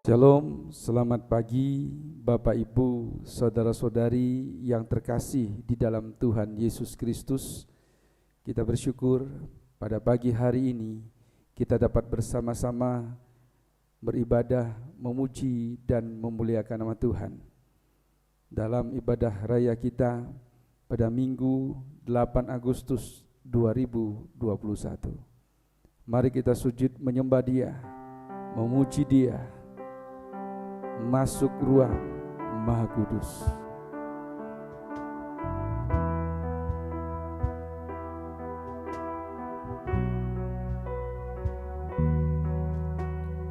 Shalom, selamat pagi Bapak Ibu, saudara-saudari yang terkasih di dalam Tuhan Yesus Kristus. Kita bersyukur pada pagi hari ini kita dapat bersama-sama beribadah, memuji dan memuliakan nama Tuhan. Dalam ibadah raya kita pada Minggu 8 Agustus 2021. Mari kita sujud menyembah Dia, memuji Dia, masuk ruang Maha Kudus.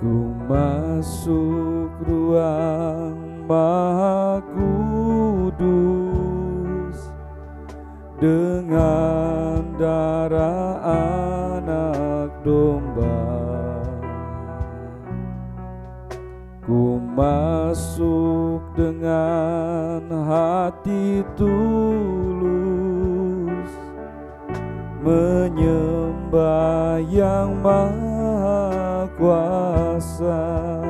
Ku masuk ruang Maha Kudus dengan darah anak domba. Ku masuk dengan hati tulus, menyembah yang Maha Kuasa.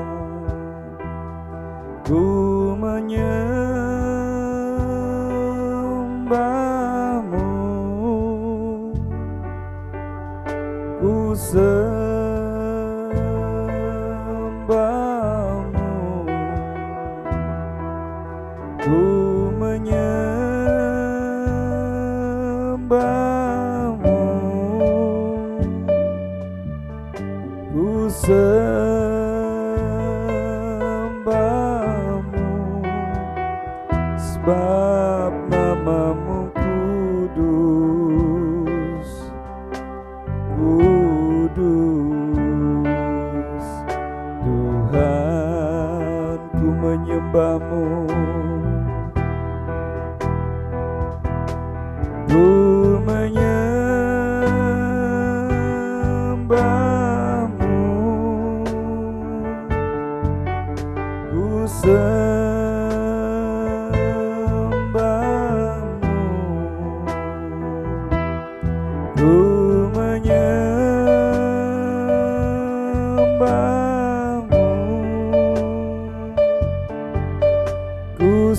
Ku menyembah-Mu, ku ku menyembah-Mu, ku sembah-Mu, sebab nama-Mu kudus, kudus. Tuhan, ku menyembah-Mu, ku menyembah-Mu, ku sembah-Mu, ku menyembah-Mu, ku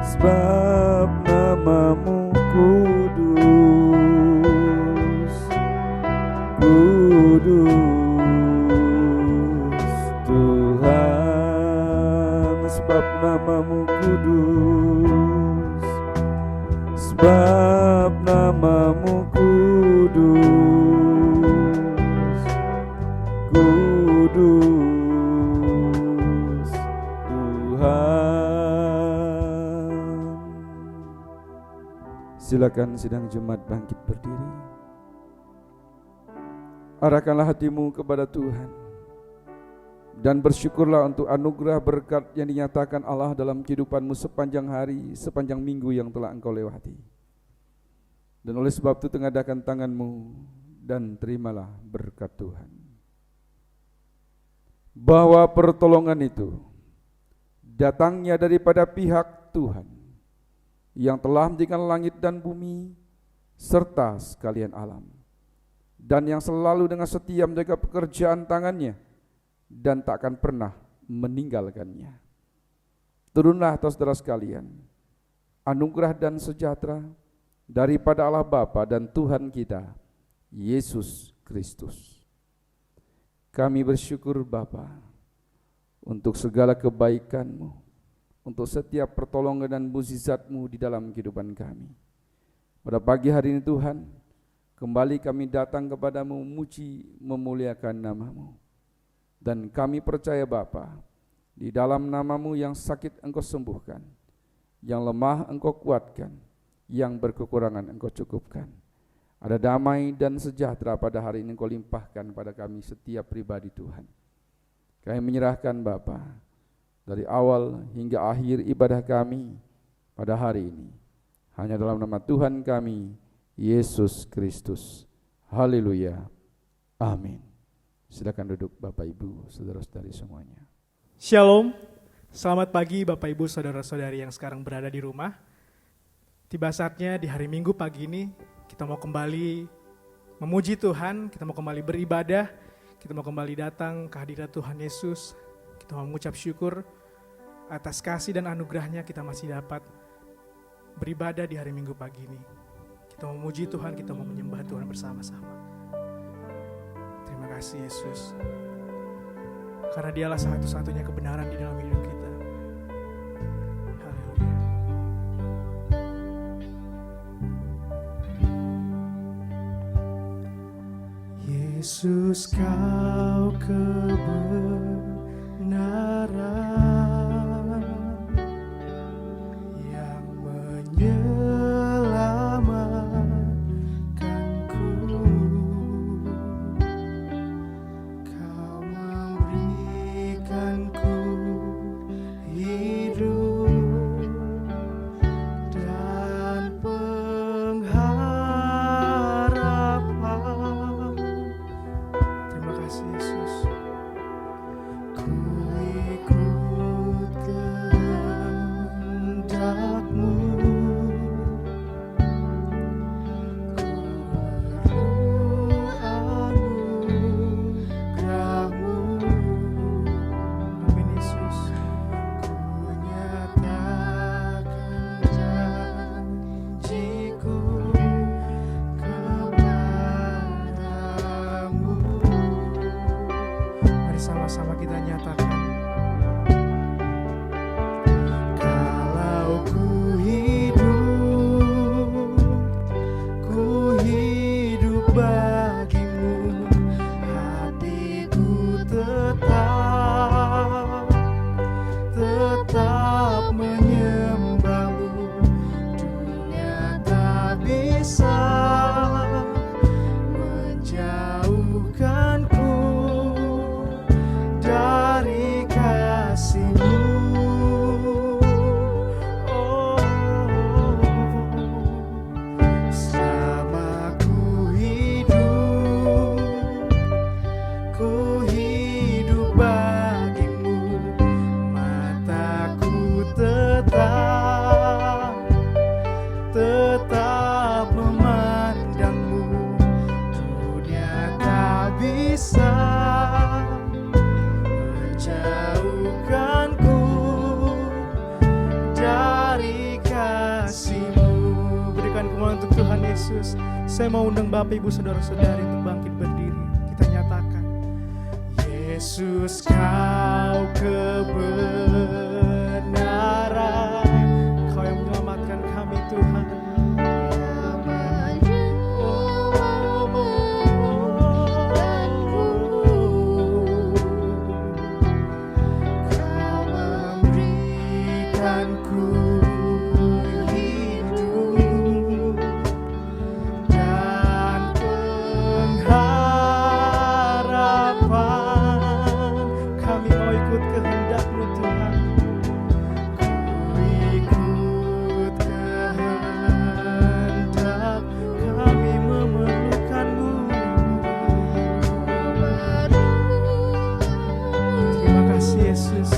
sebab nama-Mu kudus, kudus. Tuhan, sebab nama-Mu kudus, sebab nama-Mu kudus, kudus. Tuhan, silakan sidang Jumat bangkit berdiri. Arahkanlah hatimu kepada Tuhan dan bersyukurlah untuk anugerah berkat yang dinyatakan Allah dalam kehidupanmu sepanjang hari, sepanjang minggu yang telah engkau lewati. Dan oleh sebab itu tengadahkan tanganmu dan terimalah berkat Tuhan. Bahwa pertolongan itu datangnya daripada pihak Tuhan yang telah menjadikan langit dan bumi serta sekalian alam, dan yang selalu dengan setia menjaga pekerjaan tangannya dan tak akan pernah meninggalkannya. Turunlah atas saudara sekalian anugerah dan sejahtera daripada Allah Bapa dan Tuhan kita Yesus Kristus. Kami bersyukur Bapa untuk segala kebaikan-Mu, untuk setiap pertolongan dan mukjizat-Mu di dalam kehidupan kami. Pada pagi hari ini Tuhan, kembali kami datang kepadamu memuji, memuliakan nama-Mu. Dan kami percaya Bapa, di dalam nama-Mu yang sakit Engkau sembuhkan, yang lemah Engkau kuatkan, yang berkekurangan Engkau cukupkan. Ada damai dan sejahtera pada hari ini Engkau limpahkan pada kami setiap pribadi Tuhan. Kami menyerahkan Bapa, dari awal hingga akhir ibadah kami pada hari ini, hanya dalam nama Tuhan kami, Yesus Kristus. Haleluya. Amin. Silakan duduk Bapak Ibu, saudara-saudari semuanya. Shalom, selamat pagi Bapak Ibu saudara-saudari yang sekarang berada di rumah. Tiba saatnya di hari Minggu pagi ini kita mau kembali memuji Tuhan, kita mau kembali beribadah, kita mau kembali datang ke hadirat Tuhan Yesus. Kita mau mengucap syukur atas kasih dan anugerahnya kita masih dapat beribadah di hari Minggu pagi ini. Kita mau memuji Tuhan, kita mau menyembah Tuhan bersama-sama. Terima kasih Yesus. Karena dialah satu-satunya kebenaran di dalam hidup kita. Haleluya. Yesus, kau kebenaran yang menyelamatkanku. Kau memberikanku hidup dan pengharapan. Terima kasih Yesus. Ku ikut kehendak-Mu, ku perlu anugerah-Mu. Amin Yesus. Ku nyatakan janji-Ku kepadamu. Mari sama-sama kita nyatakan. Kalau ku hidup bagimu, hatiku tetap menyembah-Mu. Dunia tak bisa menjauhkanku dari kasih-Mu. Oh, selama ku hidup bagimu, mataku tetap memandang-Mu. Dunia tak bisa menjauhkanku dari kasih-Mu. Berikan kemuliaan untuk Tuhan Yesus. Saya mau undang Bapak Ibu Saudara-saudari untuk bangkit berdiri. Kita nyatakan, Yesus, kau kebenaran, Kau yang menyelamatkan kami Tuhan. Kau memberikanku hidup dan pengharapan. Kami mau ikut kehendak-Mu Tuhan. Ku ikut kehendak, kami memerlukan-Mu. Terima kasih Yesus.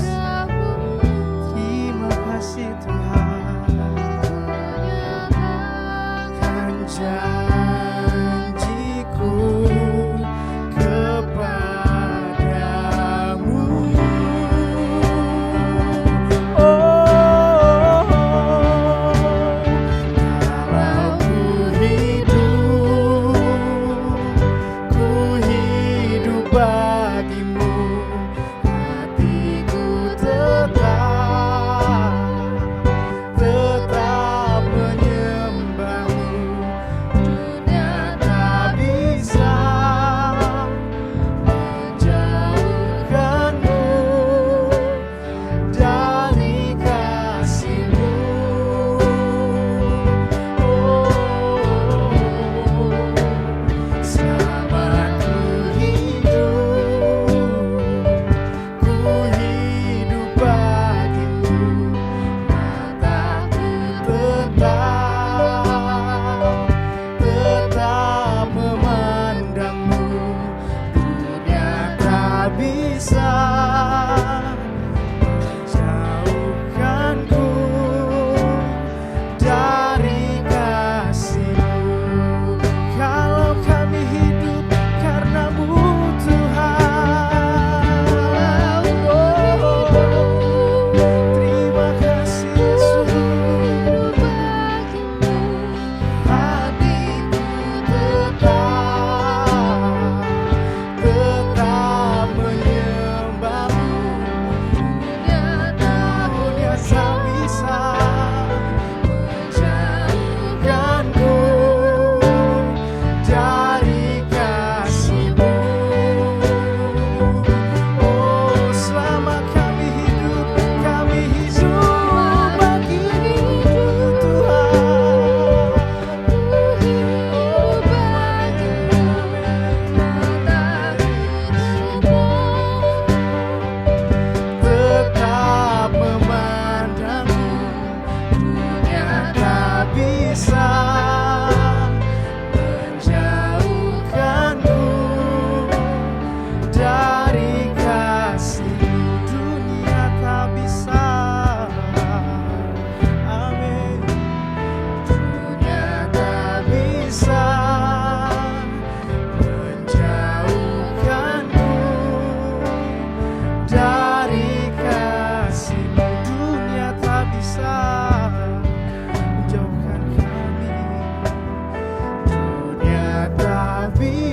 Terima kasih Tuhan. Kan janji-Ku kepadamu. Oh, kalau ku hidup bagimu, hatiku tetap menyembah-Mu. Dunia tak bisa menjauhkanku dari kasih-Mu. Oh, selama ku hidup bagimu, mataku tetap memandang-Mu. Dunia tak bisa menjauhkanku dari kasih-Mu. Kalau kami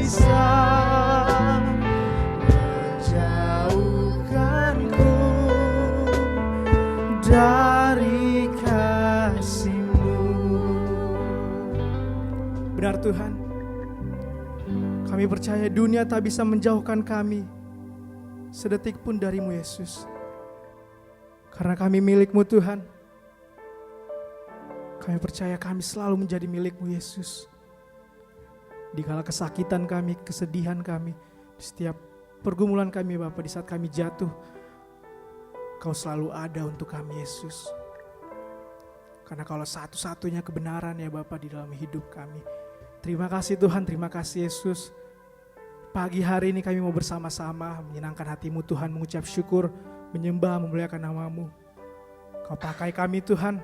bisa menjauhkanku dari kasih-Mu. Benar Tuhan, kami percaya dunia tak bisa menjauhkan kami sedetik pun dari-Mu Yesus. Karena kami milik-Mu Tuhan. Kami percaya kami selalu menjadi milik-Mu Yesus. Di kala kesakitan kami, kesedihan kami, di setiap pergumulan kami Bapa, di saat kami jatuh, Kau selalu ada untuk kami Yesus. Karena Kaulah satu-satunya kebenaran ya Bapa di dalam hidup kami. Terima kasih Tuhan, terima kasih Yesus. Pagi hari ini kami mau bersama-sama menyenangkan hati-Mu Tuhan, mengucap syukur, menyembah, memuliakan nama-Mu. Kau pakai kami Tuhan,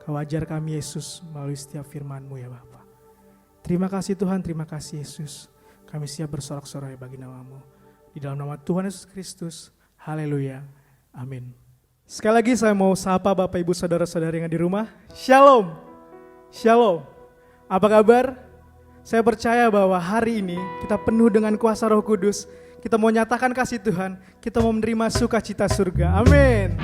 Kau ajar kami Yesus melalui setiap firman-Mu ya Bapa. Terima kasih Tuhan, terima kasih Yesus. Kami siap bersorak-sorai bagi nama-Mu. Di dalam nama Tuhan Yesus Kristus, haleluya, amin. Sekali lagi saya mau sapa Bapak Ibu Saudara-saudari yang di rumah. Shalom, shalom. Apa kabar? Saya percaya bahwa hari ini kita penuh dengan kuasa Roh Kudus. Kita mau nyatakan kasih Tuhan, kita mau menerima sukacita surga. Amin.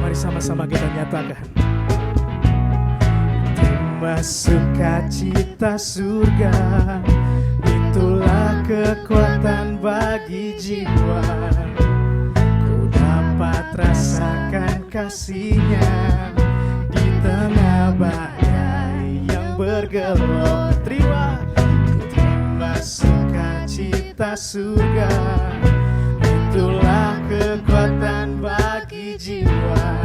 Mari sama-sama kita nyatakan. Terima sukacita surga, itulah kekuatan bagi jiwa. Ku dapat rasakan kasih-Nya di tengah badai yang bergelora. Terima sukacita surga, itulah kekuatan bagi jiwa.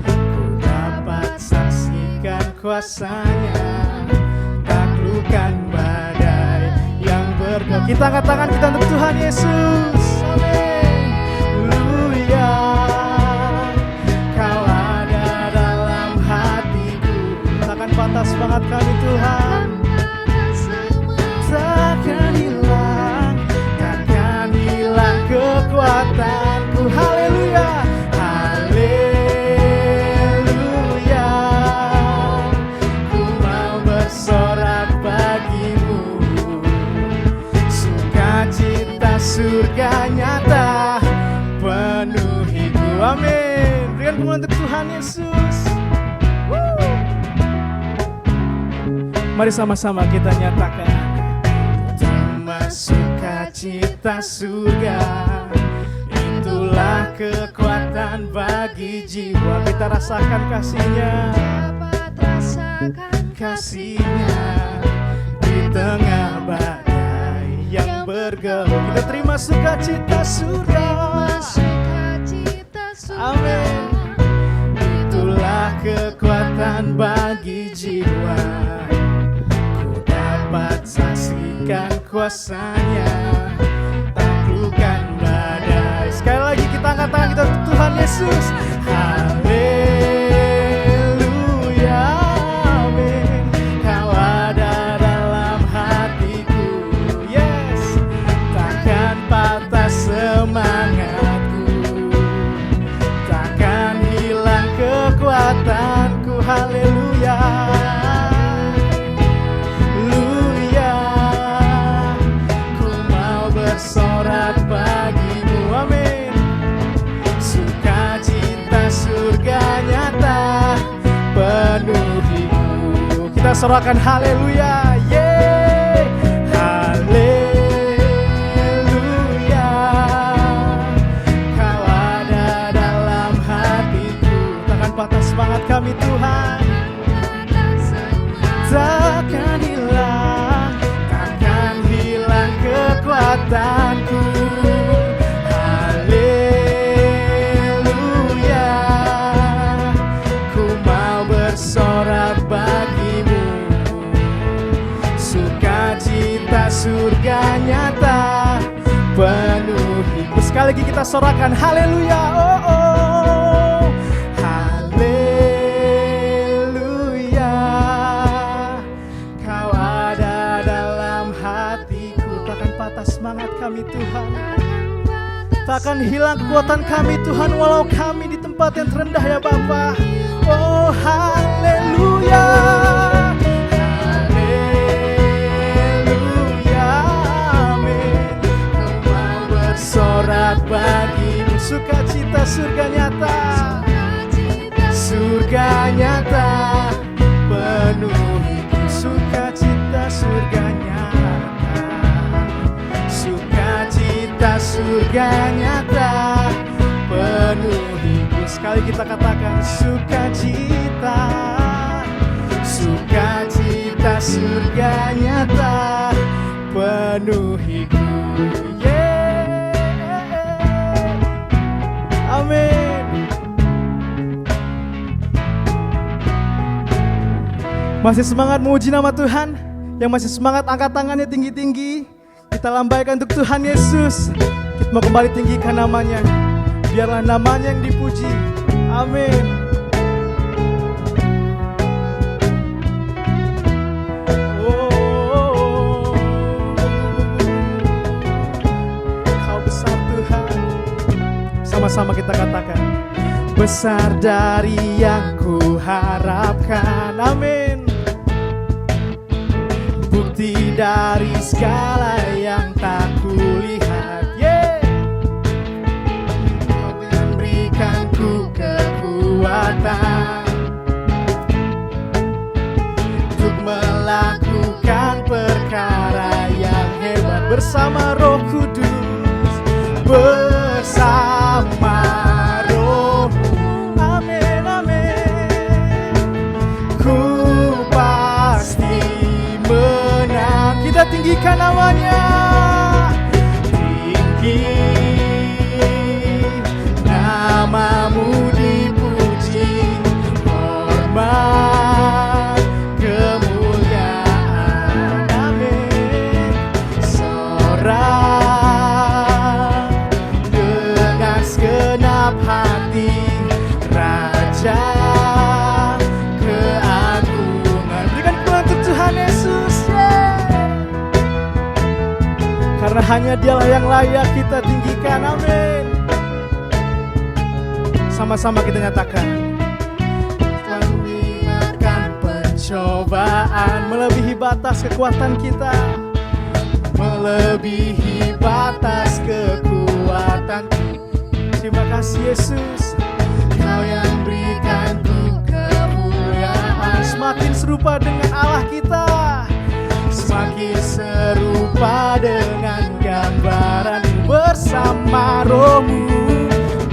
Ku dapat saksikan kuasa-Nya, taklukkan badai yang bergelora. Kita angkat tangan kita untuk Tuhan Yesus. Amin. Haleluya. Kau ada dalam hatiku. Takkan patah semangat kami Tuhan. Takkan hilang kekuatanku. Haleluya. Haleluya. Ku mau bersorak bagi-Mu. Sukacita surga nyata penuhiku. Amin. Berikan kemuliaan untuk Tuhan Yesus. Mari sama-sama kita nyatakan. Terima sukacita surga, itulah kekuatan bagi jiwa. Kita rasakan kasih-Nya, dapat rasakan kasih-Nya di tengah badai yang bergelora. Kita terima sukacita surga. Amin. Itulah kekuatan bagi jiwa. Ku dapat saksikan kuasa-Nya, taklukkan badai. Sekali lagi kita angkat tangan kita untuk Tuhan Yesus. Haleluya, amin. Kau ada dalam hatiku. Yes, takkan patah semangatku, takkan hilang kekuatanku. Haleluya. Bersorak bagi-Mu, amin. Sukacita surga nyata penuhiku. Kita sorakan haleluya, yeay. Haleluya. Kau ada dalam hatiku. Takkan patah semangat kami Tuhan. Takkan hilang kekuatanku. Haleluya. Ku mau bersorak bagi-Mu. Sukacita surga nyata penuhiku. Sekali lagi kita sorakan haleluya. Oh, oh. Haleluya. Kau ada dalam hatiku. Takkan patah semangat kami Tuhan. Takkan hilang kekuatan kami Tuhan, walau kami di tempat yang terendah ya Bapa. Oh haleluya, haleluya, amin. Ku mau bersorak bagimu, sukacita surga nyata, surga nyata, penuhi sukacita surga nyata, sukacita surga nyata, penuhiku. Sekali kita katakan sukacita, sukacita surga nyata, penuhiku. Amin. Masih semangat memuji nama Tuhan? Yang masih semangat angkat tangannya tinggi-tinggi. Kita lambaikan untuk Tuhan Yesus. Kita mau kembali tinggikan namanya. Biarlah namanya yang dipuji. Amin. Oh, Kau besar Tuhan. Sama-sama kita katakan. Besar dari yang ku harapkan. Amin. Bukti dari segala yang tak kulihat. Kau memberikan ku kekuatan untuk melakukan perkara yang hebat bersama Roh Kudus, bersama Roh. Amin, amin. Ku pasti menang. Kita tinggikan namanya. Tinggi namamu dipuji, hormat kemuliaan. Amin. Sorak dengan segenap hati, Raja keagungan. Berikan pujian untuk Tuhan Yesus. Karena hanya Dialah yang layak kita tinggikan. Amin. Sama-sama kita nyatakan. Makan pencobaan melebihi batas kekuatan kita, melebihi batas kekuatan. Terima kasih Yesus. Kau yang berikan ku kemuliaan. Semakin serupa dengan Allah kita, semakin serupa dengan gambaran bersama Roh-Mu,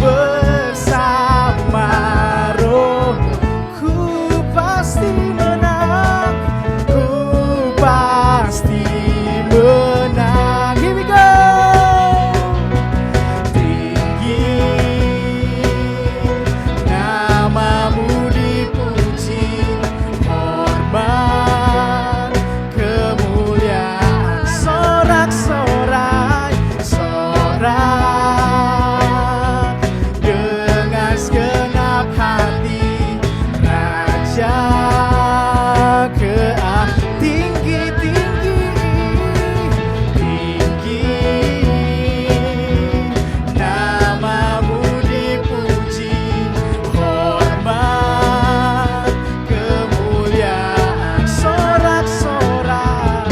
bersama Roh-Mu. Ku pasti menang, ku pasti menang. Here we go. Tinggi namamu dipuji, hormat kemuliaan. Sorak-sorai, sorak dengan segenap hati, Raja tinggi-tinggi, tinggi namamu dipuji, hormat kemuliaan. Sorak-sorai,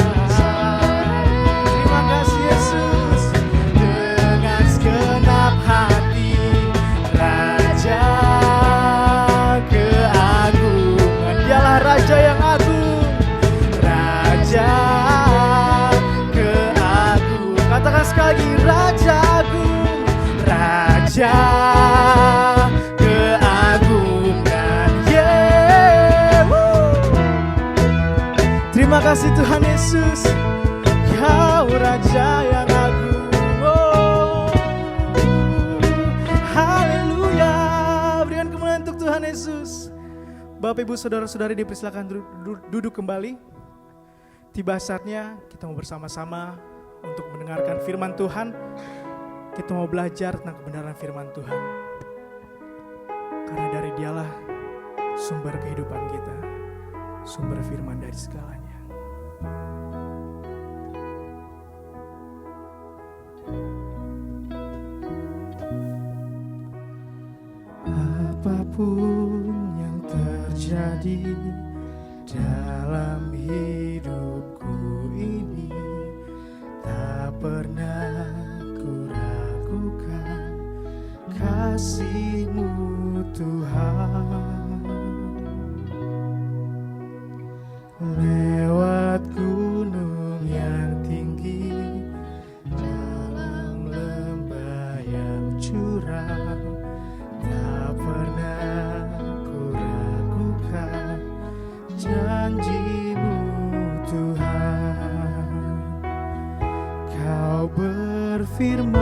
terima kasih Yesus. Dengan segenap hati, Raja keagungan. Dialah Raja yang agung, Raja keagungan. Katakan sekali lagi, Raja agung, Raja keagungan. Terima kasih Tuhan Yesus. Kau Raja yang agung. Oh, haleluya. Berikan kemuliaan untuk Tuhan Yesus. Bapak Ibu Saudara-saudari dipersilakan duduk kembali. Tiba saatnya kita mau bersama-sama untuk mendengarkan firman Tuhan. Kita mau belajar tentang kebenaran firman Tuhan. Karena dari Dialah sumber kehidupan kita, sumber firman dari segalanya. Apapun yang terjadi dalam hidupku ini, tak pernah ku ragukan kasih-Mu Tuhan. Lewat gunung yang tinggi, dalam lembah yang curam, tak pernah ku ragukan janji-Mu Tuhan. Kau berfirman,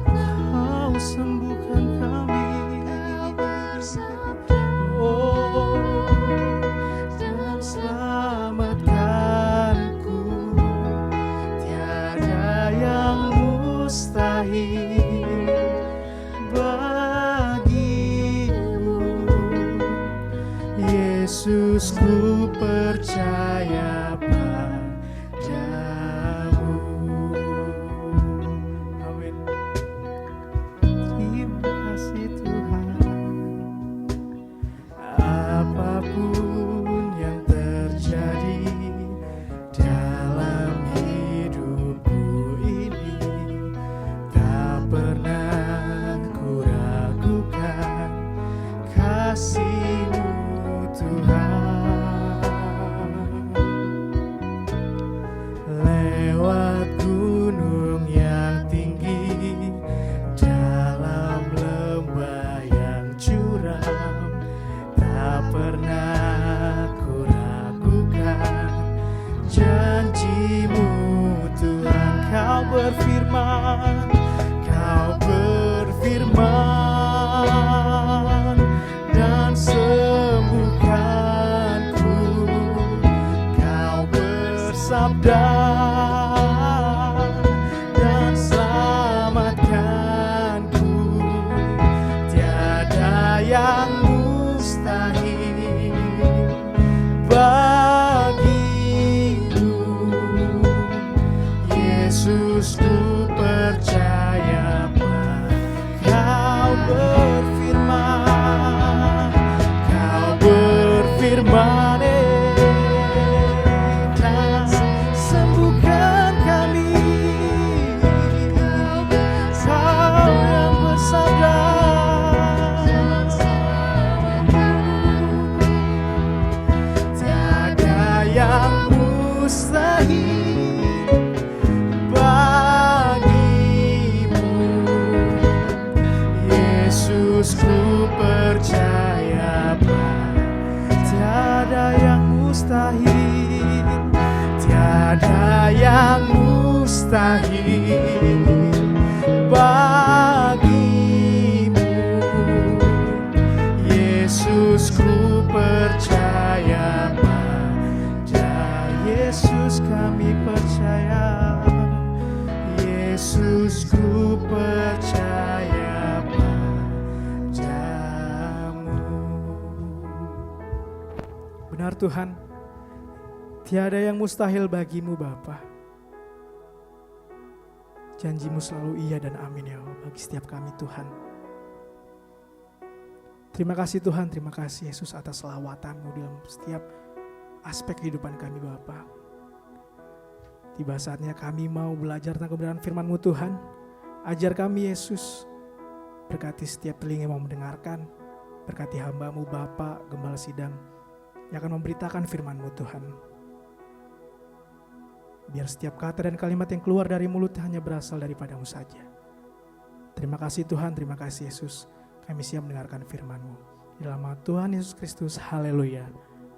Kau sembuhkan kami, oh, dan selamatkanku. Tiada yang mustahil bagi-Mu. Yesus, ku percaya padamu. Amin. Terima kasih Tuhan. Apapun yang terjadi dalam hidupku ini, tak pernah ku ragukan kasih-Mu Tuhan. Lewat gunung yang tinggi, dalam lembah yang curam, tak pernah ku ragukan janji-Mu Tuhan. Kau berfirman, Kau berfirman, dan sembuhkanku. Kau bersabda dan selamatkanku. Tiada yang mustahil bagi-Mu. Yesus, ku percaya Kau berfirman, Kau berfirman, dan sembuhkan kami. Kau yang bersabda, tiada yang mustahil bagi-Mu. Yesus, ku percaya tiada yang mustahil, tiada yang mustahil bagi-Mu. Yesus, ku percaya pada Yesus, kami percaya. Yesus, ku percaya padamu. Benar Tuhan, tiada yang mustahil bagi-Mu Bapa. Janji-Mu selalu iya dan amin ya Allah bagi setiap kami Tuhan. Terima kasih Tuhan, terima kasih Yesus atas selawatan-Mu dalam setiap aspek kehidupan kami Bapa. Tiba saatnya kami mau belajar tentang kebenaran firman-Mu Tuhan. Ajar kami Yesus, berkati setiap telinga yang mau mendengarkan, berkati hamba-Mu Bapa, Gembala Sidang, yang akan memberitakan firman-Mu Tuhan. Biar setiap kata dan kalimat yang keluar dari mulut hanya berasal daripada-Mu saja. Terima kasih Tuhan, terima kasih Yesus. Kami siap mendengarkan firman-Mu. Di dalam nama Tuhan Yesus Kristus, haleluya.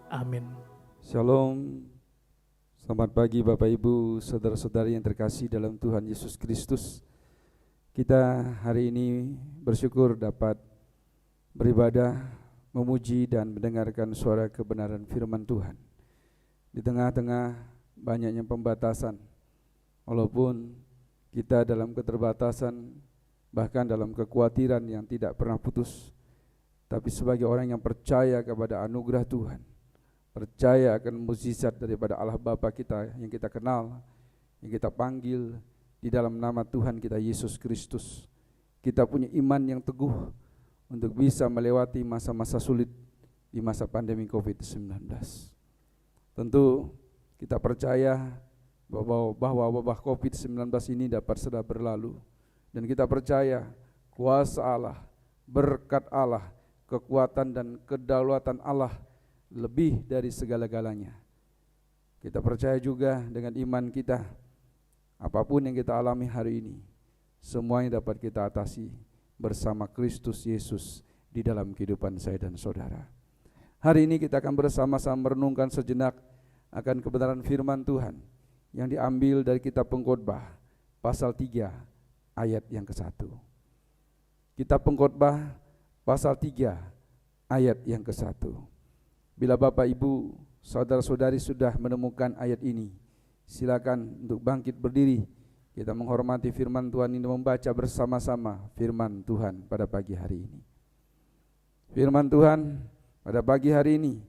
Amin. Shalom. Selamat pagi Bapak Ibu, saudara-saudari yang terkasih dalam Tuhan Yesus Kristus. Kita hari ini bersyukur dapat beribadah, memuji dan mendengarkan suara kebenaran firman Tuhan. Di tengah-tengah banyaknya pembatasan, walaupun kita dalam keterbatasan, bahkan dalam kekhawatiran yang tidak pernah putus, tapi sebagai orang yang percaya kepada anugerah Tuhan, percaya akan mukjizat daripada Allah Bapa kita yang kita kenal, yang kita panggil di dalam nama Tuhan kita Yesus Kristus, kita punya iman yang teguh untuk bisa melewati masa-masa sulit di masa pandemi COVID-19. Tentu kita percaya bahwa wabah COVID-19 ini dapat segera berlalu, dan kita percaya kuasa Allah, berkat Allah, kekuatan dan kedaulatan Allah lebih dari segala-galanya. Kita percaya juga dengan iman kita, apapun yang kita alami hari ini, semuanya dapat kita atasi bersama Kristus Yesus di dalam kehidupan saya dan saudara. Hari ini kita akan bersama-sama merenungkan sejenak akan kebenaran firman Tuhan yang diambil dari kitab Pengkhotbah pasal 3 ayat yang ke-1. Kitab Pengkhotbah pasal 3 ayat yang ke-1. Bila Bapak Ibu saudara-saudari sudah menemukan ayat ini, silakan untuk bangkit berdiri. Kita menghormati firman Tuhan ini, membaca bersama-sama firman Tuhan pada pagi hari ini. Firman Tuhan pada pagi hari ini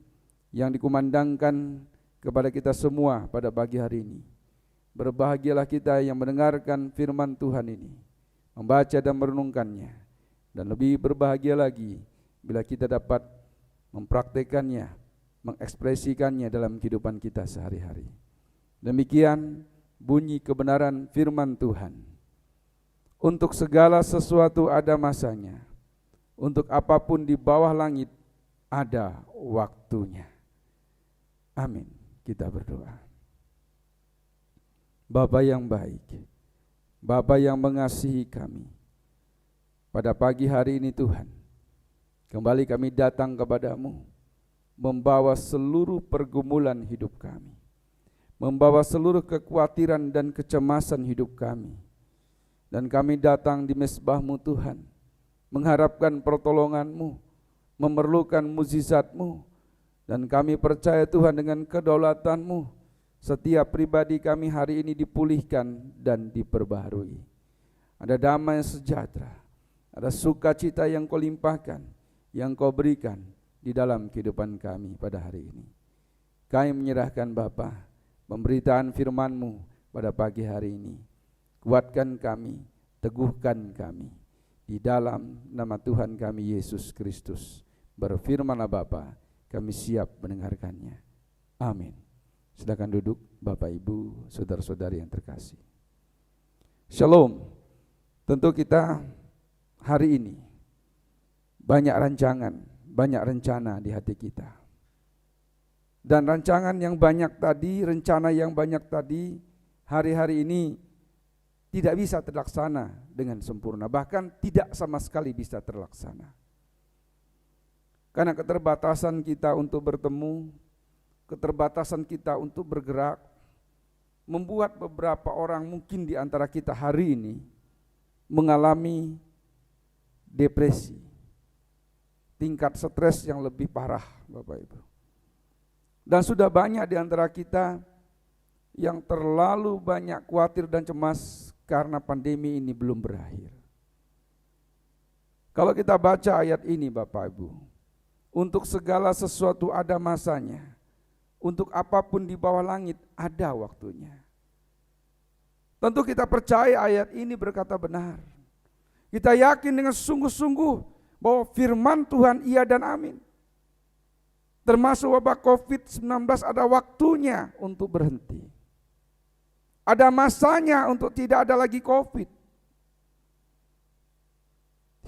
yang dikumandangkan kepada kita semua pada pagi hari ini. Berbahagialah kita yang mendengarkan firman Tuhan ini, membaca dan merenungkannya, dan lebih berbahagia lagi bila kita dapat mempraktekannya, mengekspresikannya dalam kehidupan kita sehari-hari. Demikian bunyi kebenaran firman Tuhan. Untuk segala sesuatu ada masanya, untuk apapun di bawah langit ada waktunya. Amin. Kita berdoa. Bapa yang baik, Bapa yang mengasihi kami, pada pagi hari ini Tuhan, kembali kami datang kepadamu, membawa seluruh pergumulan hidup kami, membawa seluruh kekhawatiran dan kecemasan hidup kami. Dan kami datang di mezbah-Mu Tuhan, mengharapkan pertolongan-Mu, memerlukan mukjizat-Mu, dan kami percaya Tuhan dengan kedaulatan-Mu, setiap pribadi kami hari ini dipulihkan dan diperbaharui. Ada damai sejahtera, ada sukacita yang Kau limpahkan, yang Kau berikan di dalam kehidupan kami pada hari ini. Kami menyerahkan Bapa pemberitaan firman-Mu pada pagi hari ini. Kuatkan kami, teguhkan kami, di dalam nama Tuhan kami Yesus Kristus. Berfirmanlah Bapa, kami siap mendengarkannya. Amin. Silakan duduk Bapak Ibu, saudara-saudari yang terkasih. Shalom. Tentu kita hari ini banyak rancangan, banyak rencana di hati kita. Dan rancangan yang banyak tadi, rencana yang banyak tadi, hari-hari ini tidak bisa terlaksana dengan sempurna, bahkan tidak sama sekali bisa terlaksana. Karena keterbatasan kita untuk bertemu, keterbatasan kita untuk bergerak, membuat beberapa orang mungkin di antara kita hari ini mengalami depresi, tingkat stres yang lebih parah, Bapak Ibu. Dan sudah banyak di antara kita yang terlalu banyak khawatir dan cemas karena pandemi ini belum berakhir. Kalau kita baca ayat ini Bapak Ibu, untuk segala sesuatu ada masanya, untuk apapun di bawah langit ada waktunya. Tentu kita percaya ayat ini berkata benar. Kita yakin dengan sungguh-sungguh bahwa firman Tuhan iya dan amin. Termasuk wabah COVID-19 ada waktunya untuk berhenti. Ada masanya untuk tidak ada lagi COVID.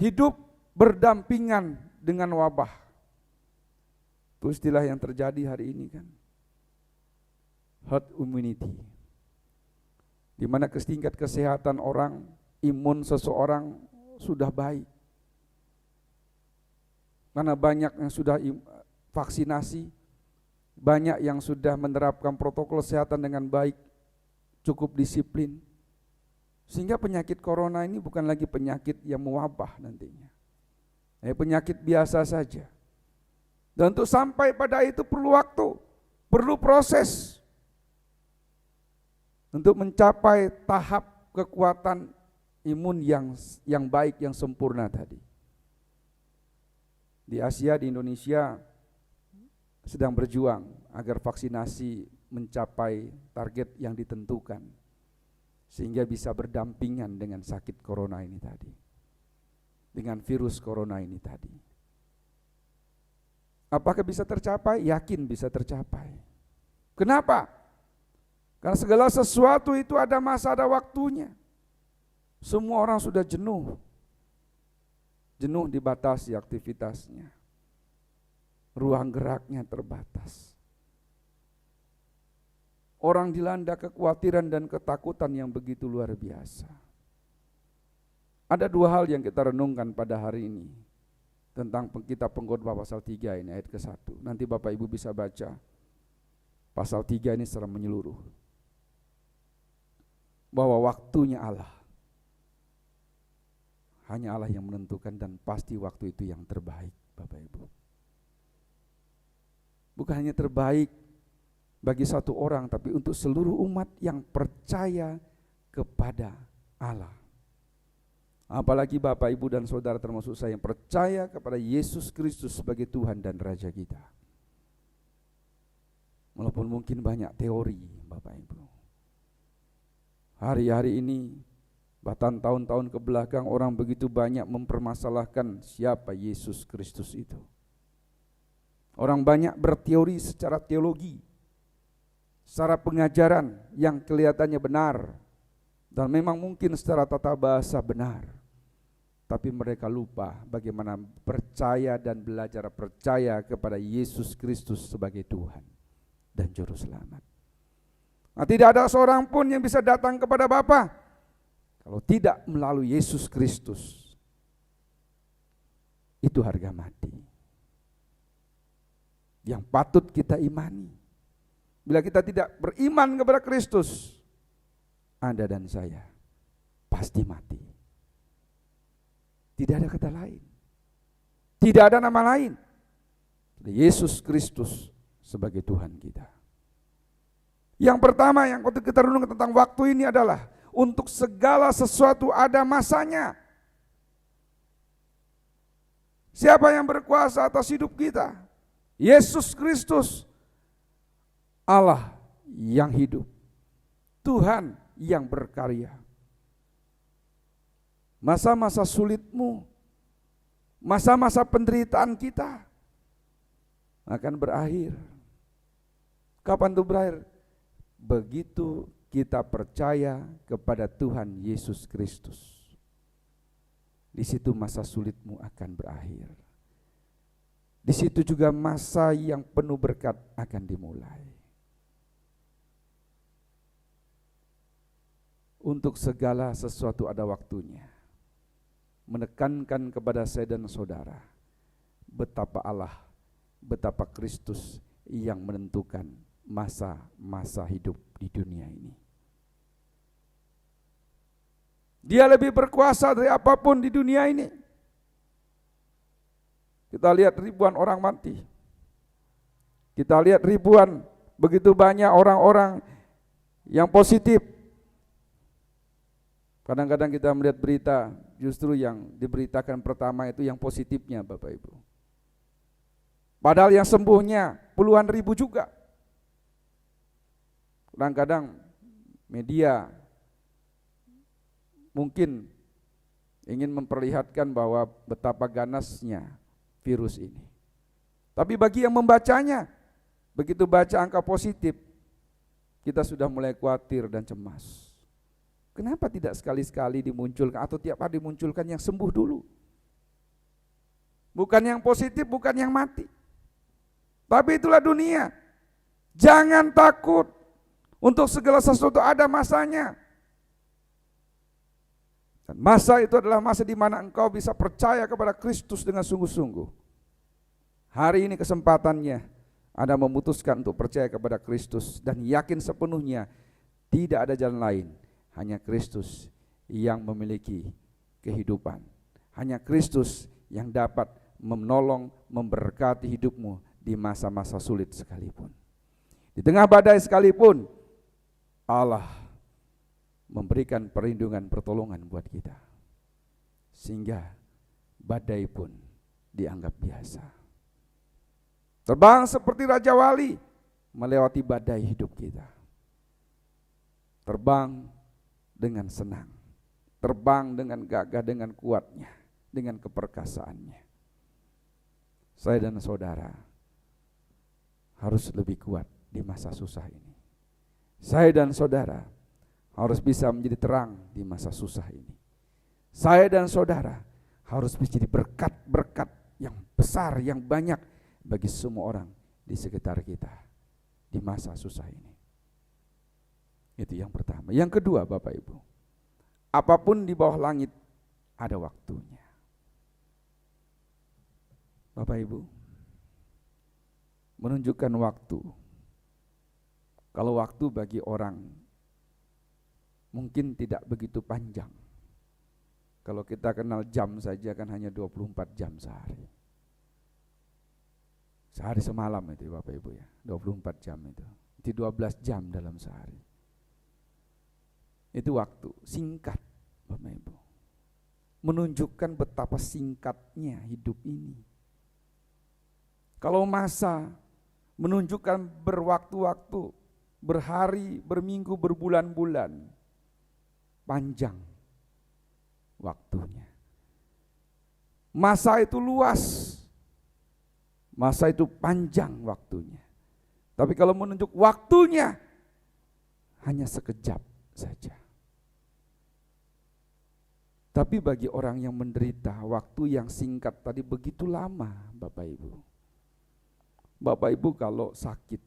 Hidup berdampingan dengan wabah. Itu istilah yang terjadi hari ini kan. Herd immunity. Di mana tingkat kesehatan orang, imun seseorang sudah baik. Karena banyak yang sudah vaksinasi, banyak yang sudah menerapkan protokol kesehatan dengan baik, cukup disiplin. Sehingga penyakit corona ini bukan lagi penyakit yang mewabah nantinya. Penyakit biasa saja. Dan untuk sampai pada itu perlu waktu, perlu proses untuk mencapai tahap kekuatan imun yang baik, yang sempurna tadi. Di Asia, di Indonesia sedang berjuang agar vaksinasi mencapai target yang ditentukan, sehingga bisa berdampingan dengan sakit corona ini tadi. dengan virus corona ini tadi. Apakah bisa tercapai? Yakin bisa tercapai. Kenapa? Karena segala sesuatu itu ada masa, ada waktunya. Semua orang sudah jenuh. Jenuh dibatasi aktivitasnya. Ruang geraknya terbatas. Orang dilanda kekhawatiran dan ketakutan yang begitu luar biasa. Ada dua hal yang kita renungkan pada hari ini tentang kitab Pengkhotbah pasal 3 ini ayat ke-1. Nanti Bapak Ibu bisa baca pasal 3 ini secara menyeluruh. Bahwa waktunya Allah. Hanya Allah yang menentukan dan pasti waktu itu yang terbaik, Bapak Ibu. Bukan hanya terbaik bagi satu orang, tapi untuk seluruh umat yang percaya kepada Allah. Apalagi Bapak, Ibu, dan Saudara termasuk saya yang percaya kepada Yesus Kristus sebagai Tuhan dan Raja kita. Walaupun mungkin banyak teori, Bapak Ibu. Hari-hari ini, bahkan tahun-tahun ke belakang, orang begitu banyak mempermasalahkan siapa Yesus Kristus itu. Orang banyak berteori secara teologi, secara pengajaran yang kelihatannya benar, dan memang mungkin secara tata bahasa benar. Tapi mereka lupa bagaimana percaya dan belajar percaya kepada Yesus Kristus sebagai Tuhan dan Juru Selamat. Nah, tidak ada seorang pun yang bisa datang kepada Bapa kalau tidak melalui Yesus Kristus. Itu harga mati yang patut kita imani. Bila kita tidak beriman kepada Kristus, Anda dan saya pasti mati. Tidak ada kata lain. Tidak ada nama lain. Yesus Kristus sebagai Tuhan kita. Yang pertama yang kita renungkan tentang waktu ini adalah untuk segala sesuatu ada masanya. Siapa yang berkuasa atas hidup kita? Yesus Kristus, Allah yang hidup, Tuhan yang berkarya. Masa-masa sulitmu, masa-masa penderitaan kita akan berakhir. Kapan itu berakhir? Begitu kita percaya kepada Tuhan Yesus Kristus. Di situ masa sulitmu akan berakhir. Di situ juga masa yang penuh berkat akan dimulai. Untuk segala sesuatu ada waktunya. Menekankan kepada saya dan saudara betapa Allah, betapa Kristus yang menentukan masa-masa hidup di dunia ini. Dia lebih berkuasa dari apapun di dunia ini. Kita lihat ribuan orang mati. Kita lihat ribuan, begitu banyak orang-orang yang positif. Kadang-kadang kita melihat berita, justru yang diberitakan pertama itu yang positifnya, Bapak Ibu. Padahal yang sembuhnya puluhan ribu juga. Kadang-kadang media mungkin ingin memperlihatkan bahwa betapa ganasnya virus ini. Tapi bagi yang membacanya, begitu baca angka positif, kita sudah mulai khawatir dan cemas. Kenapa tidak sekali-sekali dimunculkan atau tiap hari dimunculkan yang sembuh dulu? Bukan yang positif, bukan yang mati. Tapi itulah dunia. Jangan takut. Untuk segala sesuatu ada masanya. Dan masa itu adalah masa di mana engkau bisa percaya kepada Kristus dengan sungguh-sungguh. Hari ini kesempatannya Anda memutuskan untuk percaya kepada Kristus dan yakin sepenuhnya tidak ada jalan lain. Hanya Kristus yang memiliki kehidupan. Hanya Kristus yang dapat menolong, memberkati hidupmu di masa-masa sulit sekalipun. Di tengah badai sekalipun, Allah memberikan perlindungan, pertolongan buat kita. Sehingga badai pun dianggap biasa. Terbang seperti Raja Wali melewati badai hidup kita. Terbang dengan senang, terbang dengan gagah, dengan kuatnya, dengan keperkasaannya. Saya dan saudara harus lebih kuat di masa susah ini. Saya dan saudara harus bisa menjadi terang di masa susah ini. Saya dan saudara harus menjadi berkat-berkat yang besar, yang banyak bagi semua orang di sekitar kita di masa susah ini. Itu yang pertama. Yang kedua, Bapak Ibu, apapun di bawah langit ada waktunya. Bapak Ibu, menunjukkan waktu. Kalau waktu bagi orang mungkin tidak begitu panjang. Kalau kita kenal jam saja kan hanya 24 jam sehari. Sehari semalam itu Bapak Ibu ya, 24 jam itu. Itu 12 jam dalam sehari. Itu waktu singkat Bapak Ibu. Menunjukkan betapa singkatnya hidup ini. Kalau masa menunjukkan berwaktu-waktu, berhari, berminggu, berbulan-bulan, panjang waktunya. Masa itu luas, masa itu panjang waktunya. Tapi kalau menunjuk waktunya, hanya sekejap saja. Tapi bagi orang yang menderita, waktu yang singkat tadi begitu lama, Bapak Ibu. Bapak Ibu kalau sakit,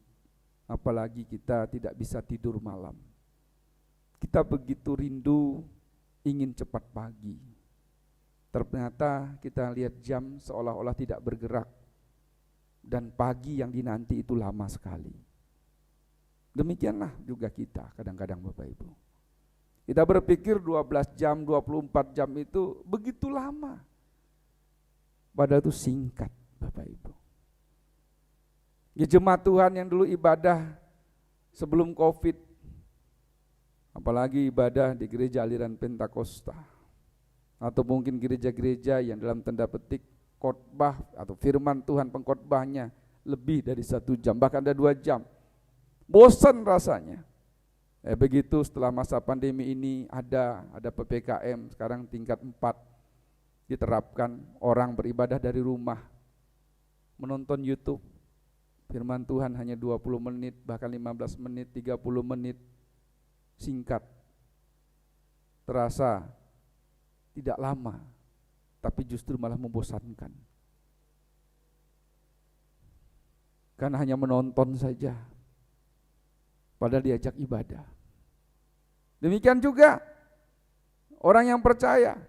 apalagi kita tidak bisa tidur malam, kita begitu rindu ingin cepat pagi. Ternyata kita lihat jam seolah-olah tidak bergerak, dan pagi yang dinanti itu lama sekali. Demikianlah juga kita kadang-kadang Bapak Ibu. Kita berpikir 12 jam, 24 jam itu begitu lama. Padahal itu singkat Bapak Ibu. Ya, jemaat Tuhan yang dulu ibadah sebelum COVID, apalagi ibadah di gereja aliran Pentakosta, atau mungkin gereja-gereja yang dalam tanda petik khotbah atau firman Tuhan pengkhotbahnya lebih dari 1 jam, bahkan ada 2 jam. Bosan rasanya. Begitu setelah masa pandemi ini ada PPKM, sekarang tingkat 4 diterapkan, orang beribadah dari rumah, menonton YouTube. Firman Tuhan hanya 20 menit, bahkan 15 menit, 30 menit, singkat. Terasa tidak lama, tapi justru malah membosankan. Karena hanya menonton saja, padahal diajak ibadah. Demikian juga orang yang percaya,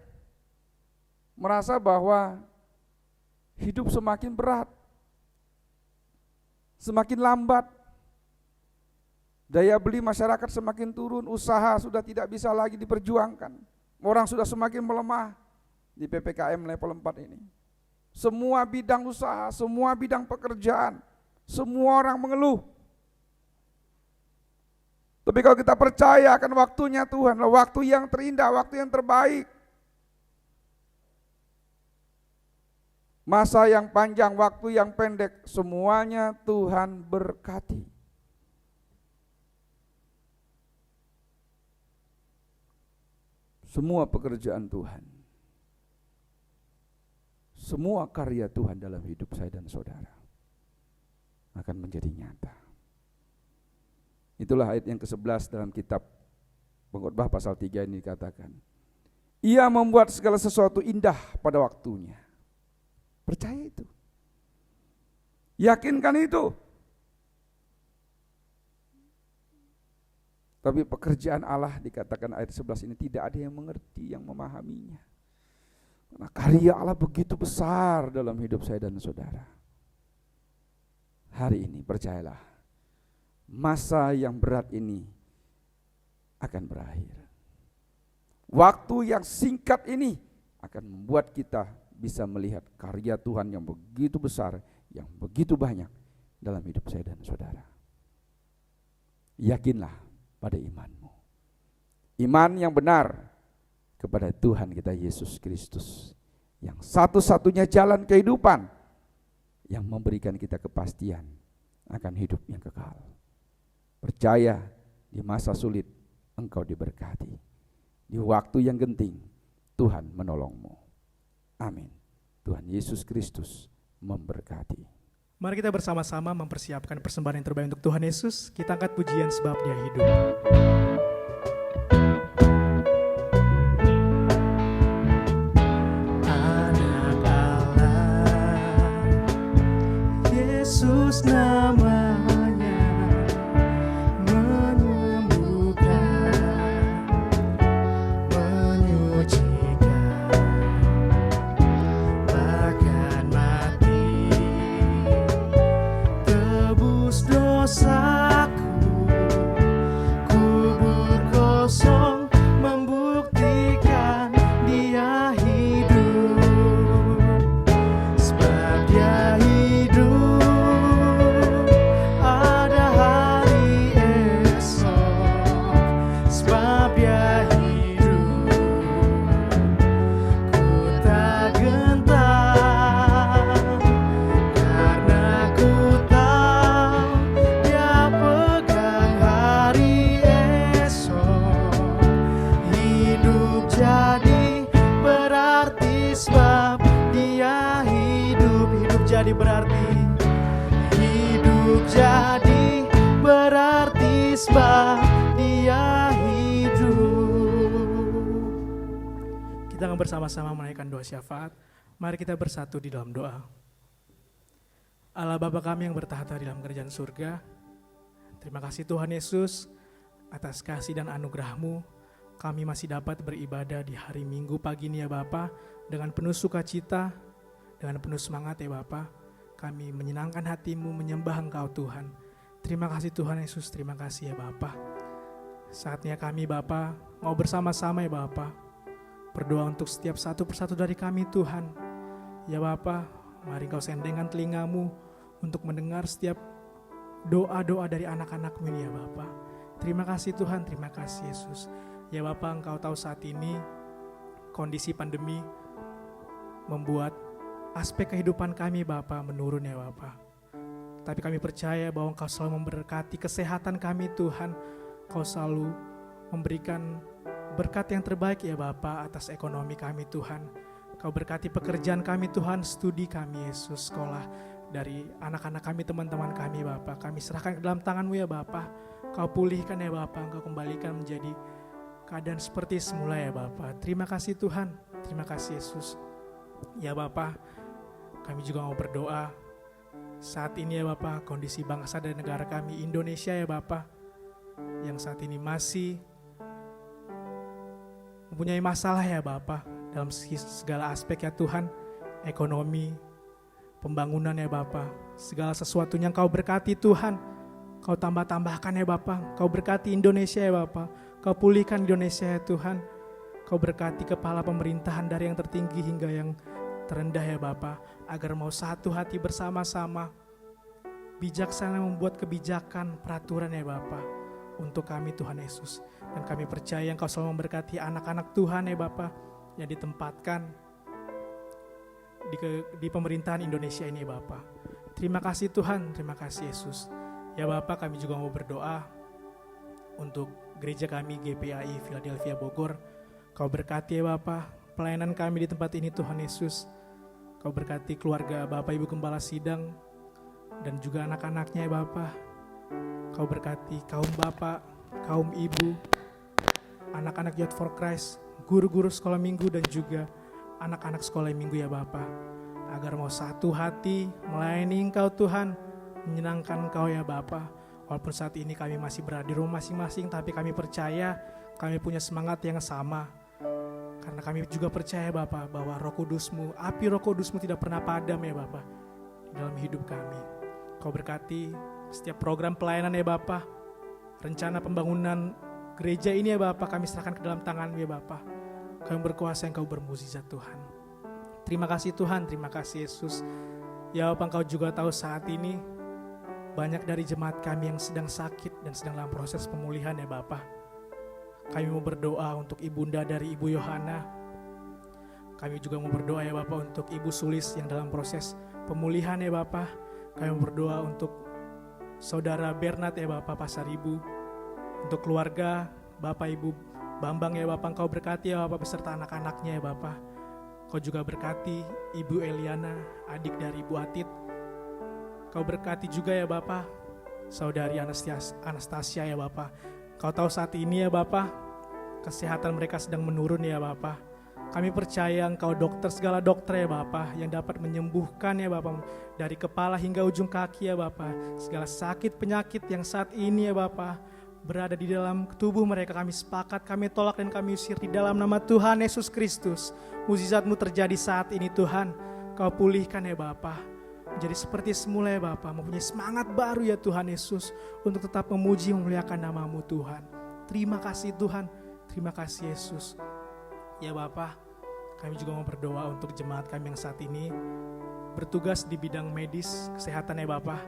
merasa bahwa hidup semakin berat, semakin lambat, daya beli masyarakat semakin turun, usaha sudah tidak bisa lagi diperjuangkan, orang sudah semakin melemah di PPKM level 4 ini. Semua bidang usaha, semua bidang pekerjaan, semua orang mengeluh. Tapi kalau kita percaya akan waktunya Tuhan, waktu yang terindah, waktu yang terbaik, masa yang panjang, waktu yang pendek, semuanya Tuhan berkati. Semua pekerjaan Tuhan, semua karya Tuhan dalam hidup saya dan saudara akan menjadi nyata. Itulah ayat yang ke-11 dalam kitab Pengkhotbah pasal 3 ini dikatakan, Ia membuat segala sesuatu indah pada waktunya. Percaya itu. Yakinkan itu. Tapi pekerjaan Allah dikatakan ayat 11 ini tidak ada yang mengerti, yang memahaminya. Karena karya Allah begitu besar dalam hidup saya dan saudara. Hari ini percayalah, masa yang berat ini akan berakhir. Waktu yang singkat ini akan membuat kita bisa melihat karya Tuhan yang begitu besar, yang begitu banyak dalam hidup saya dan saudara. Yakinlah pada imanmu. Iman yang benar kepada Tuhan kita Yesus Kristus, yang satu-satunya jalan kehidupan, yang memberikan kita kepastian akan hidup yang kekal. Percaya di masa sulit engkau diberkati. Di waktu yang genting Tuhan menolongmu. Amin. Tuhan Yesus Kristus memberkati. Mari kita bersama-sama mempersiapkan persembahan yang terbaik untuk Tuhan Yesus. Kita angkat pujian sebab Dia hidup. Anak Allah, Yesus namanya, menyembuhkan, menyucikan, bahkan mati, tebus dosaku, kubur kosong membuktikan Dia hidup, sebab Dia hidup, ada hari esok, sebab Dia hidup, ku tak gentar, karena ku tahu Dia pegang hari esok. Hidup jadi berarti sebab Dia hidup. Hidup jadi berarti, hidup jadi berarti sebab Dia hidup. Kita akan bersama-sama menaikkan doa syafaat. Mari kita bersatu di dalam doa. Allah Bapa kami yang bertahta di dalam kerajaan surga, terima kasih Tuhan Yesus atas kasih dan anugerah-Mu. Kami masih dapat beribadah di hari Minggu pagi ini ya Bapa, dengan penuh sukacita, dengan penuh semangat ya Bapa. Kami menyenangkan hati-Mu, menyembah Engkau Tuhan. Terima kasih Tuhan Yesus, terima kasih ya Bapa. Saatnya kami Bapa mau bersama-sama ya Bapa, berdoa untuk setiap satu persatu dari kami Tuhan. Ya Bapa, mari Engkau sendengkan telinga-Mu untuk mendengar setiap doa-doa dari anak-anak-Mu ini ya Bapa. Terima kasih Tuhan, terima kasih Yesus. Ya Bapa, Engkau tahu saat ini kondisi pandemi membuat aspek kehidupan kami Bapa menurun ya Bapa. Tapi kami percaya bahwa Engkau selalu memberkati kesehatan kami Tuhan. Engkau selalu memberikan berkat yang terbaik ya Bapa atas ekonomi kami Tuhan. Kau berkati pekerjaan kami Tuhan, studi kami Yesus, sekolah dari anak-anak kami, teman-teman kami Bapa. Kami serahkan ke dalam tangan-Mu ya Bapa. Kau pulihkan ya Bapa, Engkau kembalikan menjadi keadaan seperti semula ya Bapa. Terima kasih Tuhan, terima kasih Yesus. Ya Bapa, kami juga mau berdoa saat ini ya Bapa, kondisi bangsa dan negara kami Indonesia ya Bapa, yang saat ini masih mempunyai masalah ya Bapa dalam segala aspek ya Tuhan, ekonomi, pembangunan ya Bapa, segala sesuatunya Engkau berkati Tuhan, Kau tambah-tambahkan ya Bapa, Kau berkati Indonesia ya Bapa, Kau pulihkan Indonesia ya Tuhan, Kau berkati kepala pemerintahan dari yang tertinggi hingga yang terendah ya Bapa, agar mau satu hati bersama-sama, bijaksana membuat kebijakan, peraturan ya Bapa, untuk kami Tuhan Yesus. Dan kami percaya Engkau selalu memberkati anak-anak Tuhan ya Bapa, yang ditempatkan di pemerintahan Indonesia ini ya Bapa. Terima kasih Tuhan, terima kasih Yesus. Ya Bapa, kami juga mau berdoa untuk gereja kami GPAI Philadelphia Bogor. Kau berkati ya Bapa pelayanan kami di tempat ini Tuhan Yesus. Kau berkati keluarga Bapak Ibu Gembala Sidang dan juga anak-anaknya ya Bapa. Kau berkati kaum Bapak, kaum Ibu, anak-anak Youth for Christ, guru-guru sekolah minggu dan juga anak-anak sekolah minggu ya Bapa. Agar mau satu hati melayani Engkau Tuhan, menyenangkan Engkau ya Bapa. Walaupun saat ini kami masih berada di rumah masing-masing, tapi kami percaya kami punya semangat yang sama. Karena kami juga percaya Bapa bahwa Roh Kudus-Mu, api Roh Kudus-Mu tidak pernah padam ya Bapa dalam hidup kami. Kau berkati setiap program pelayanan ya Bapa, rencana pembangunan gereja ini ya Bapa, kami serahkan ke dalam tangan-Mu ya Bapa. Kau yang berkuasa, Engkau bermukjizat Tuhan. Terima kasih Tuhan, terima kasih Yesus. Ya Bapa, Engkau juga tahu saat ini banyak dari jemaat kami yang sedang sakit dan sedang dalam proses pemulihan ya Bapa. Kami mau berdoa untuk ibunda dari Ibu Yohana. Kami juga mau berdoa ya Bapa untuk Ibu Sulis yang dalam proses pemulihan ya Bapa. Kami mau berdoa untuk Saudara Bernard ya Bapa Pasar Ibu. Untuk keluarga Bapak Ibu Bambang ya Bapa, Engkau berkati ya Bapa beserta anak-anaknya ya Bapa. Kau juga berkati Ibu Eliana, adik dari Ibu Atit. Kau berkati juga ya Bapa, saudari Anastasia ya Bapa. Kau tahu saat ini ya Bapa, kesehatan mereka sedang menurun ya Bapa. Kami percaya Engkau dokter, segala dokter ya Bapa, yang dapat menyembuhkan ya Bapa, dari kepala hingga ujung kaki ya Bapa. Segala sakit penyakit yang saat ini ya Bapa berada di dalam tubuh mereka, kami sepakat, kami tolak dan kami usir di dalam nama Tuhan Yesus Kristus. Mukjizat-Mu terjadi saat ini Tuhan. Kau pulihkan ya Bapa, menjadi seperti semula ya Bapa, mempunyai semangat baru ya Tuhan Yesus, untuk tetap memuji memuliakan nama-Mu Tuhan. Terima kasih Tuhan, terima kasih Yesus. Ya Bapa, kami juga mau berdoa untuk jemaat kami yang saat ini bertugas di bidang medis kesehatan ya Bapa,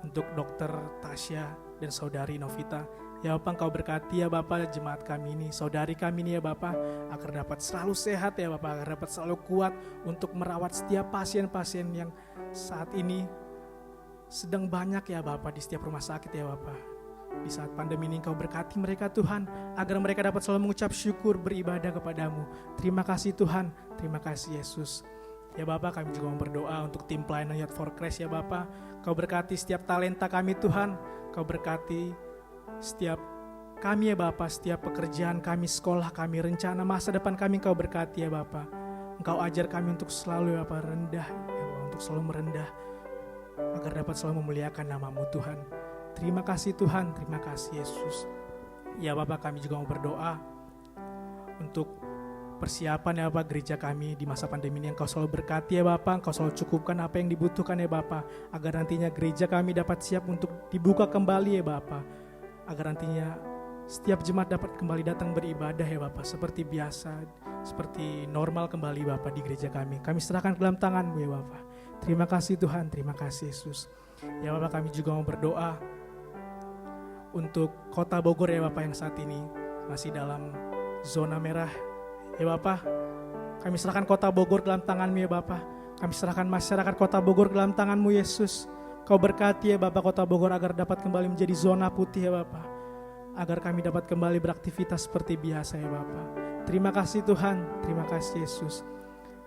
untuk Dokter Tasya dan Saudari Novita. Ya Bapa, Engkau berkati ya Bapa jemaat kami ini, saudari kami ini ya Bapa, agar dapat selalu sehat ya Bapa, agar dapat selalu kuat untuk merawat setiap pasien-pasien yang saat ini sedang banyak ya Bapa di setiap rumah sakit ya Bapa. Di saat pandemi ini Engkau berkati mereka Tuhan, agar mereka dapat selalu mengucap syukur, beribadah kepadamu. Terima kasih Tuhan, terima kasih Yesus. Ya Bapa, kami juga mau berdoa untuk tim pelayanan Youth for Christ ya Bapa. Kau berkati setiap talenta kami Tuhan, Kau berkati setiap kami ya Bapa, setiap pekerjaan kami, sekolah kami, rencana masa depan kami Kau berkati ya Bapa. Engkau ajar kami untuk selalu ya Bapa rendah ya Bapa, untuk selalu merendah, agar dapat selalu memuliakan nama-Mu Tuhan. Terima kasih Tuhan, terima kasih Yesus. Ya Bapa, kami juga mau berdoa untuk persiapan ya Bapak gereja kami di masa pandemi ini. Engkau selalu berkati ya Bapak, Engkau selalu cukupkan apa yang dibutuhkan ya Bapak, agar nantinya gereja kami dapat siap untuk dibuka kembali ya Bapak, agar nantinya setiap jemaat dapat kembali datang beribadah ya Bapak, seperti biasa, seperti normal kembali Bapak di gereja kami. Kami serahkan ke dalam tangan-Mu ya Bapak. Terima kasih Tuhan, terima kasih Yesus. Ya Bapak, kami juga mau berdoa untuk kota Bogor ya Bapak, yang saat ini masih dalam zona merah. Ya Bapak, kami serahkan kota Bogor dalam tangan-Mu ya Bapak. Kami serahkan masyarakat kota Bogor dalam tangan-Mu Yesus. Kau berkati ya Bapak kota Bogor agar dapat kembali menjadi zona putih ya Bapak, agar kami dapat kembali beraktivitas seperti biasa ya Bapak. Terima kasih Tuhan, terima kasih Yesus.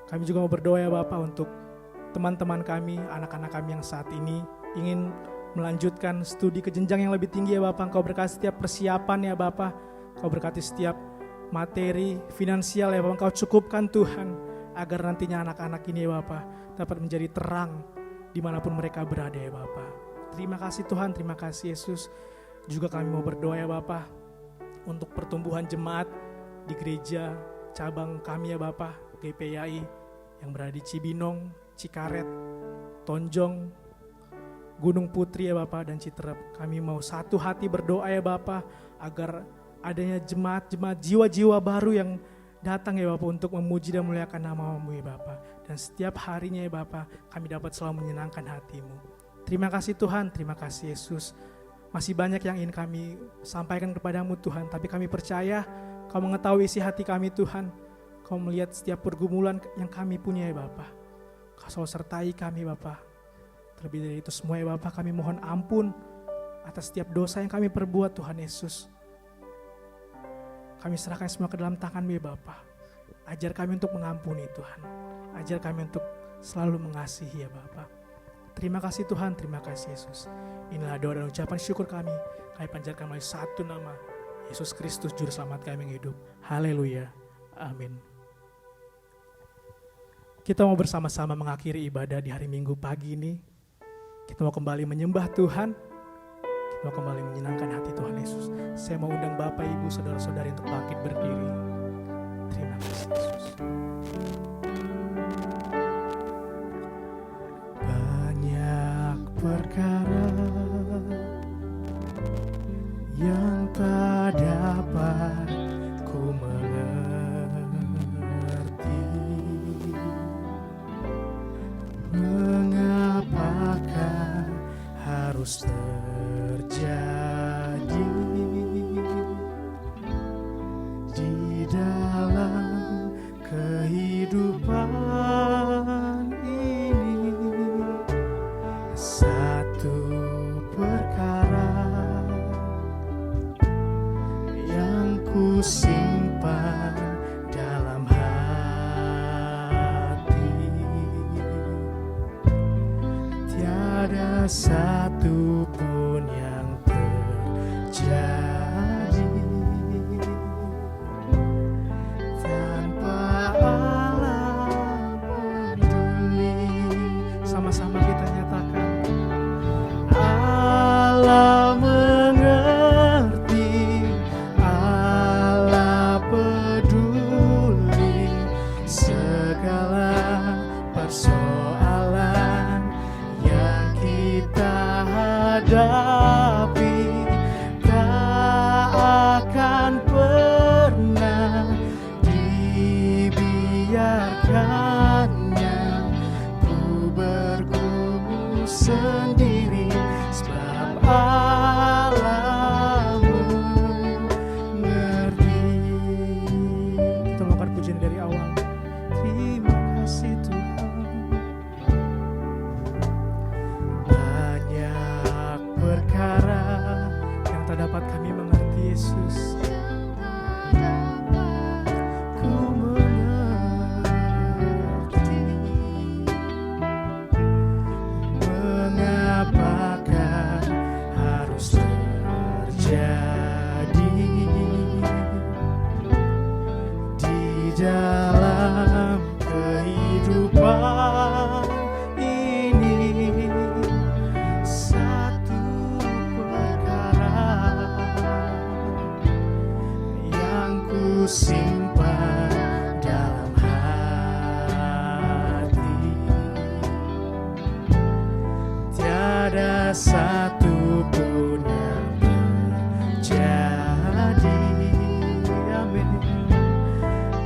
Kami juga mau berdoa ya Bapak untuk teman-teman kami, anak-anak kami yang saat ini ingin melanjutkan studi ke jenjang yang lebih tinggi ya Bapak. Kau berkati setiap persiapan ya Bapak. Kau berkati setiap materi, finansial ya Bapak, Engkau cukupkan Tuhan, agar nantinya anak-anak ini ya Bapak dapat menjadi terang dimanapun mereka berada ya Bapak. Terima kasih Tuhan, terima kasih Yesus. Juga kami mau berdoa ya Bapak untuk pertumbuhan jemaat di gereja cabang kami ya Bapak, GPIAI yang berada di Cibinong, Cikaret, Tonjong, Gunung Putri ya Bapak, dan Citerep. Kami mau satu hati berdoa ya Bapak, agar adanya jemaat-jemaat, jiwa-jiwa baru yang datang ya Bapak untuk memuji dan memuliakan nama-Mu ya Bapak. Dan setiap harinya ya Bapak, kami dapat selalu menyenangkan hati-Mu. Terima kasih Tuhan, terima kasih Yesus. Masih banyak yang ingin kami sampaikan kepadamu Tuhan, tapi kami percaya Kau mengetahui isi hati kami Tuhan. Kau melihat setiap pergumulan yang kami punya ya Bapak. Kau selalu sertai kami Bapak. Terlebih dari itu semua ya Bapak, kami mohon ampun atas setiap dosa yang kami perbuat Tuhan Yesus. Kami serahkan semua ke dalam tangan-Mu ya Bapa. Ajar kami untuk mengampuni Tuhan. Ajar kami untuk selalu mengasihi ya Bapa. Terima kasih Tuhan, terima kasih Yesus. Inilah doa dan ucapan syukur kami. Kami panjatkan melalui satu nama, Yesus Kristus Juru Selamat kami yang hidup. Haleluya. Amin. Kita mau bersama-sama mengakhiri ibadah di hari Minggu pagi ini. Kita mau kembali menyembah Tuhan. Mau kembali menyenangkan hati Tuhan Yesus. Saya mau undang Bapak, Ibu, Saudara-saudari untuk bangkit berdiri. Terima kasih Yesus. Banyak perkara yang tak dapat ku mengerti. Mengapakah harus terjadi di dalam kehidupan ini? Satu perkara yang ku simpan dalam hati, satu pun yang terjadi tanpa Allah peduli. Sama-sama kita nyatakan, Allah mengerti, Allah peduli segala persoalan yang kita hadapi. Tak akan pernah dibiarkannya ku bergumul sendiri, sebab Allah mengerti. Kita mengangkat pujian dari awal. Terima kasih Tuhan. Banyak perkara yang tak dapat kami mengerti, Yesus. Ku mengerti mengapakah harus terjadi di dalam kehidupan ini. Satu perkara yang ku simpan dalam hati, tiada satu pun yang terjadi, amin,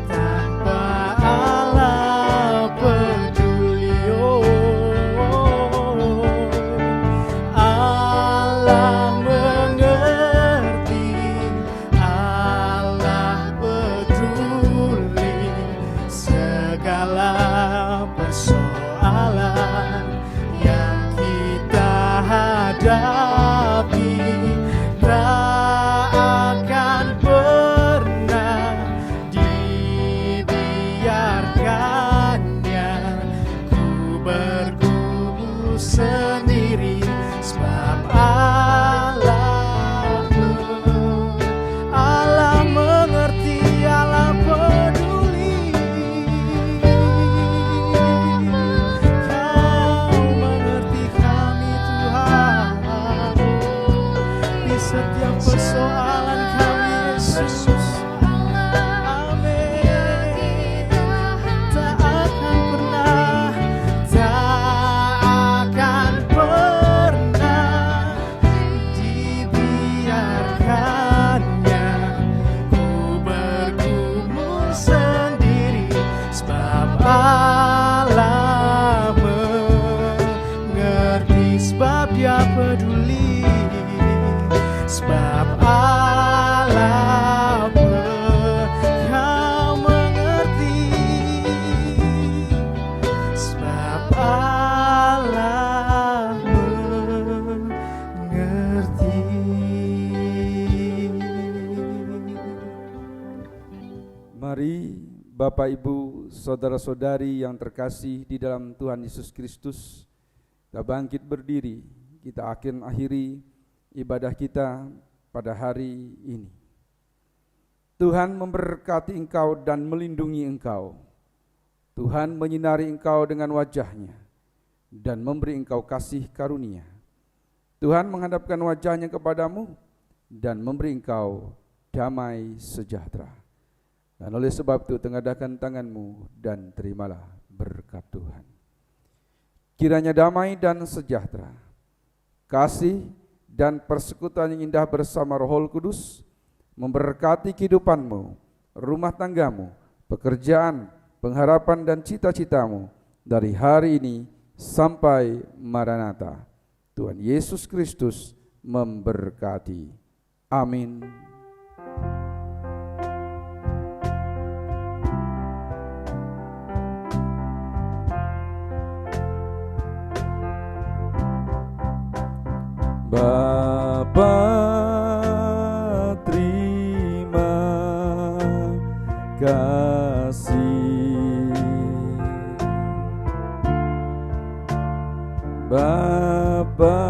tanpa Allah peduli. Allah mengerti, Allah peduli segala persoalan yang kita hadapi. Tak akan pernah dibiarkannya ku bergumul sendiri, sebab Allah mengerti, Allah peduli. Kau mengerti kami Tuhan, di setiap persoalan kami Yesus. Amin. Tak akan pernah dibiarkannya ku bergumul sendiri, sebab Allah mengerti, sebab Dia peduli, sebab Allah Kau mengerti, sebab Allah mengerti. Mari Bapak Ibu, saudara-saudari yang terkasih di dalam Tuhan Yesus Kristus, kita bangkit berdiri, kita akan akhiri ibadah kita pada hari ini. Tuhan memberkati engkau dan melindungi engkau. Tuhan menyinari engkau dengan wajah-Nya dan memberi engkau kasih karunia. Tuhan menghadapkan wajah-Nya kepadamu dan memberi engkau damai sejahtera. Dan oleh sebab itu tengadahkan tanganmu dan terimalah berkat Tuhan. Kiranya damai dan sejahtera, kasih dan persekutuan yang indah bersama Roh Kudus memberkati kehidupanmu, rumah tanggamu, pekerjaan, pengharapan dan cita-citamu dari hari ini sampai Maranatha. Tuhan Yesus Kristus memberkati. Amin. Bapa, terima kasih. Bapa,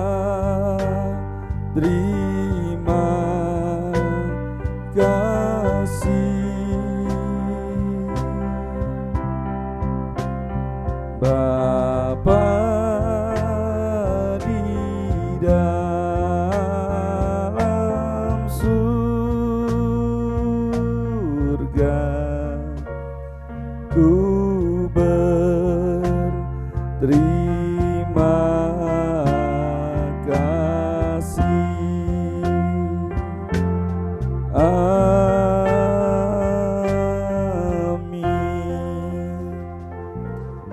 Amin.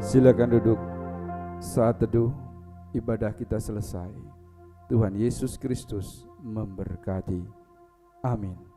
Silakan duduk. Saat teduh ibadah kita selesai. Tuhan Yesus Kristus memberkati. Amin.